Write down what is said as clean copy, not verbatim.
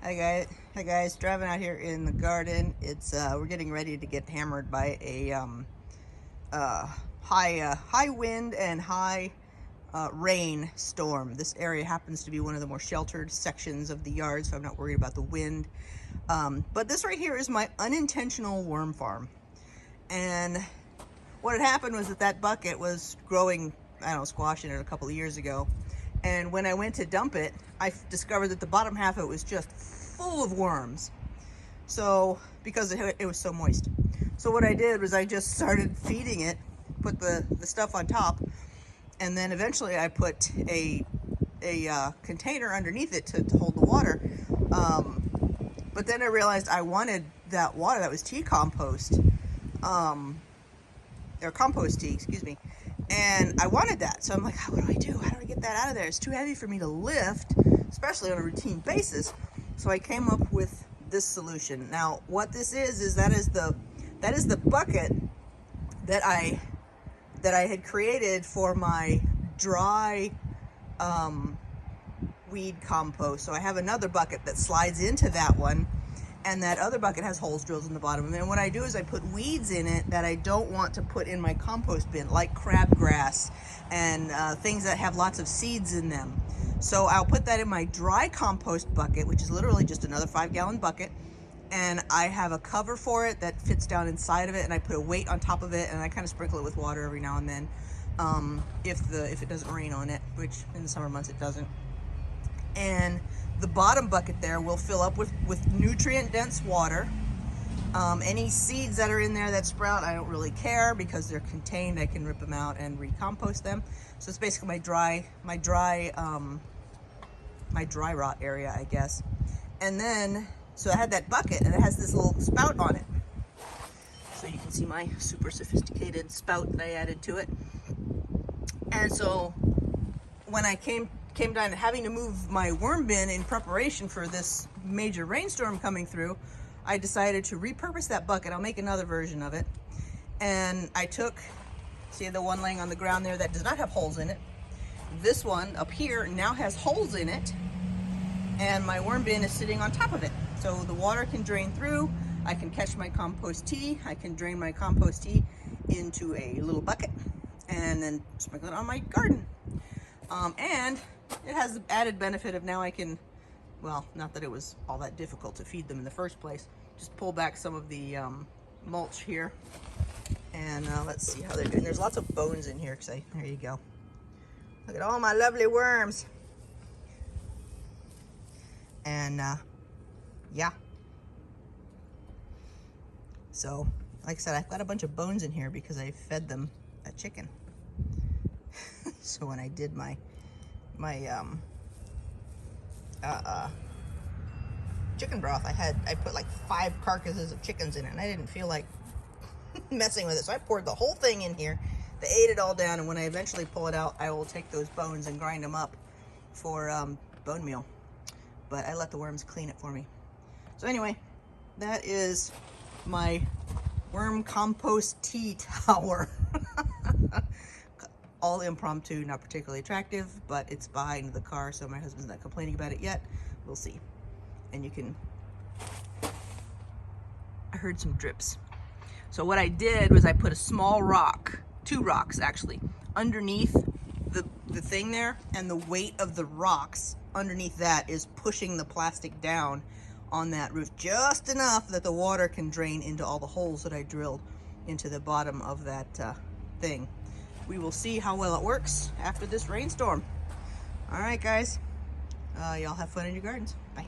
Hi guys, driving out here in the garden. It's we're getting ready to get hammered by a high wind and high rain storm. This area happens to be one of the more sheltered sections of the yard, so I'm not worried about the wind. But this right here is my unintentional worm farm. And what had happened was that bucket was growing, I don't know, squash in it a couple of years ago. And when I went to dump it, I discovered that the bottom half of it was just full of worms. So, because it was so moist. So what I did was I just started feeding it, put the stuff on top, and then eventually I put a container underneath it to hold the water. But then I realized I wanted that water, that was tea compost, or compost tea, excuse me. And I wanted that. So I'm like, what do I do? How do I get that out of there? It's too heavy for me to lift, especially on a routine basis. So I came up with this solution. Now, what this is that is the bucket that I had created for my dry weed compost. So I have another bucket that slides into that one, and that other bucket has holes drilled in the bottom. And then what I do is I put weeds in it that I don't want to put in my compost bin, like crabgrass and things that have lots of seeds in them. So I'll put that in my dry compost bucket, which is literally just another 5-gallon bucket. And I have a cover for it that fits down inside of it, and I put a weight on top of it, and I kind of sprinkle it with water every now and then if it doesn't rain on it, which in the summer months it doesn't. And the bottom bucket there will fill up with nutrient-dense water. Any seeds that are in there that sprout, I don't really care because they're contained. I can rip them out and recompost them. So it's basically my dry rot area, I guess. And then, so I had that bucket, and it has this little spout on it. So you can see my super sophisticated spout that I added to it. And so when I came down to having to move my worm bin in preparation for this major rainstorm coming through, I decided to repurpose that bucket. I'll make another version of it. And I took, see the one laying on the ground there that does not have holes in it. This one up here now has holes in it, and my worm bin is sitting on top of it. So the water can drain through. I can catch my compost tea. I can drain my compost tea into a little bucket and then sprinkle it on my garden. And it has the added benefit of now I can, well, not that it was all that difficult to feed them in the first place, just pull back some of the mulch here. And let's see how they're doing. There's lots of bones in here, there you go. Look at all my lovely worms. And yeah. So, like I said, I've got a bunch of bones in here because I fed them a chicken. So when I did my chicken broth, I put like 5 carcasses of chickens in it, and I didn't feel like messing with it, so I poured the whole thing in here. They ate it all down, and when I eventually pull it out, I will take those bones and grind them up for bone meal. But I let the worms clean it for me. So anyway, that is my worm compost tea tower. All impromptu, not particularly attractive, but it's behind the car, so my husband's not complaining about it yet. We'll see. And you can, I heard some drips. So what I did was I put a small rock, 2 rocks actually, underneath the thing there, and the weight of the rocks underneath that is pushing the plastic down on that roof just enough that the water can drain into all the holes that I drilled into the bottom of that thing. We will see how well it works after this rainstorm. All right, guys. Y'all have fun in your gardens. Bye.